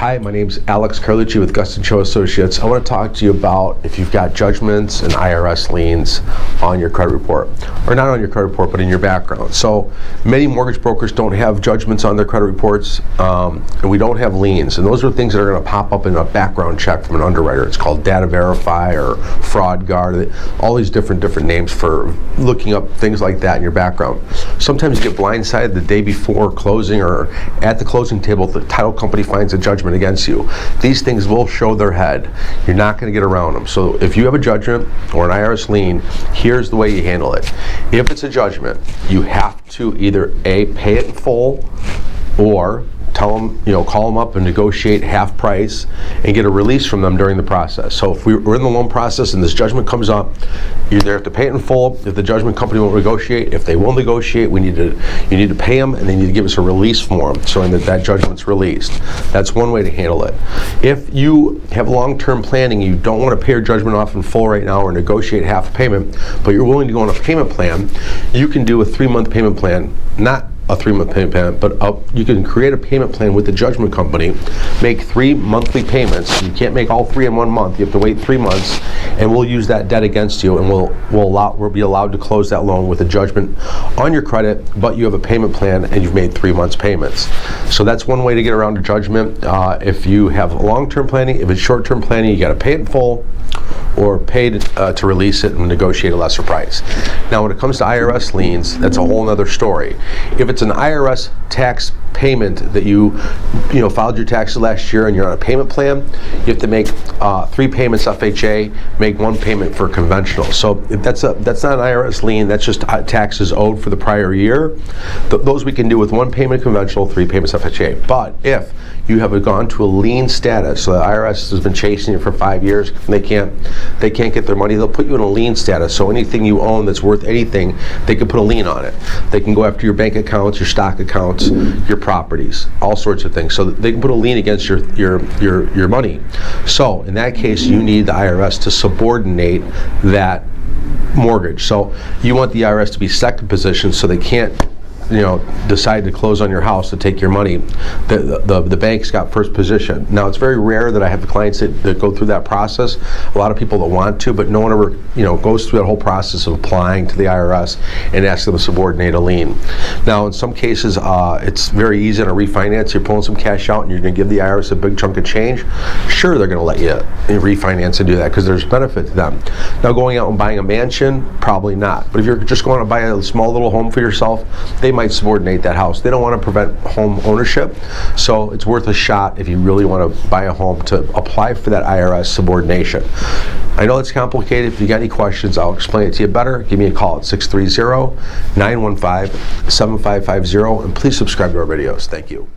Hi, my name's Alex Carlucci with Gustin Cho Associates. I want to talk to you about if you've got judgments and IRS liens on your credit report, or not on your credit report, but in your background. So many mortgage brokers don't have judgments on their credit reports, and we don't have liens. And those are things that are going to pop up in a background check from an underwriter. It's called Data Verify or Fraud Guard, all these different names for looking up things like that in your background. Sometimes you get blindsided the day before closing or at the closing table, the title company finds a judgment against you. These things will show their head. You're not going to get around them. So if you have a judgment or an IRS lien, here's the way you handle it. If it's a judgment, you have to either A, pay it in full, or tell them, call them up and negotiate half price and get a release from them during the process. So if we're in the loan process and this judgment comes up, you either have to pay it in full. If the judgment company won't negotiate, if they will negotiate, you need to pay them, and they need to give us a release form showing that judgment's released. That's one way to handle it. If you have long-term planning, you don't want to pay your judgment off in full right now or negotiate half a payment, but you're willing to go on a payment plan, you can do a 3-month payment plan, not a 3-month payment plan, but you can create a payment plan with the judgment company, make 3 monthly payments. You can't make all 3 in 1 month. You have to wait 3 months, and we'll use that debt against you, and we'll be allowed to close that loan with a judgment on your credit, but you have a payment plan and you've made 3 months payments. So that's one way to get around a judgment. If you have long-term planning, if it's short-term planning, you got to pay it in full, or paid to release it and negotiate a lesser price. Now when it comes to IRS liens, that's a whole other story. If it's an IRS tax payment that you filed your taxes last year and you're on a payment plan, you have to make 3 payments FHA, make 1 payment for conventional. So if that's not an IRS lien, that's just taxes owed for the prior year. Those we can do with 1 payment conventional, 3 payments FHA. But if you have gone to a lien status, so the IRS has been chasing you for 5 years, and they can't get their money, they'll put you in a lien status. So anything you own that's worth anything, they can put a lien on it. They can go after your bank accounts, your stock accounts, your properties, all sorts of things. So they can put a lien against your money. So in that case, you need the IRS to subordinate that mortgage. So you want the IRS to be second position, so they can't decide to close on your house to take your money. The bank's got first position. Now it's very rare that I have clients that go through that process. A lot of people that want to, but no one ever goes through that whole process of applying to the IRS and ask them to subordinate a lien. Now in some cases it's very easy to refinance. You're pulling some cash out and you're going to give the IRS a big chunk of change. Sure, they're going to let you refinance and do that because there's benefit to them. Now going out and buying a mansion, probably not. But if you're just going to buy a small little home for yourself, they might subordinate that house. They don't want to prevent home ownership, so it's worth a shot if you really want to buy a home to apply for that IRS subordination. I know it's complicated. If you got any questions, I'll explain it to you better. Give me a call at 630-915-7550, and please subscribe to our videos. Thank you.